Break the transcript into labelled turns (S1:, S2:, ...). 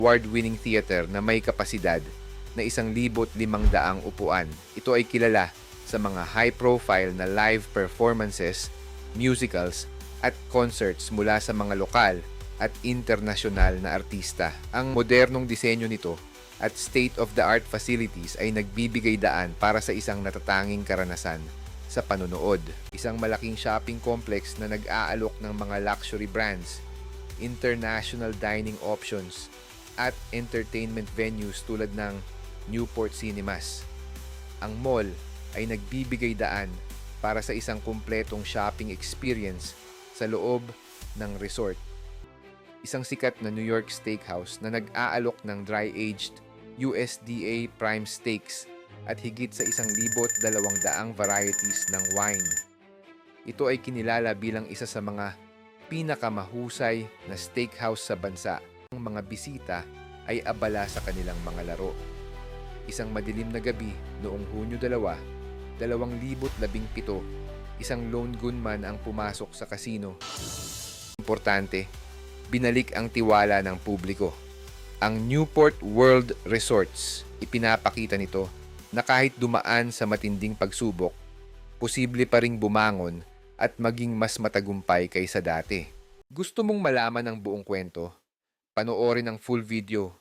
S1: award-winning theater na may kapasidad na 1,500 upuan. Ito ay kilala sa mga high-profile na live performances, musicals, at concerts mula sa mga lokal at internasyonal na artista. Ang modernong disenyo nito at state-of-the-art facilities ay nagbibigay daan para sa isang natatanging karanasan sa panonood. Isang malaking shopping complex na nag-aalok ng mga luxury brands, international dining options, at entertainment venues tulad ng Newport Cinemas. Ang mall ay nagbibigay daan para sa isang kumpletong shopping experience sa loob ng resort. Isang sikat na New York steakhouse na nag-aalok ng dry-aged USDA prime steaks at higit sa 1,200 varieties ng wine. Ito ay kinilala bilang isa sa mga pinakamahusay na steakhouse sa bansa. Ang mga bisita ay abala sa kanilang mga laro. Isang madilim na gabi noong Hunyo 2, 2017, isang lone gunman ang pumasok sa casino. Importante, binalik ang tiwala ng publiko. Ang Newport World Resorts, ipinapakita nito na kahit dumaan sa matinding pagsubok, posible pa ring bumangon at maging mas matagumpay kaysa dati. Gusto mong malaman ang buong kwento? Panoorin ang full video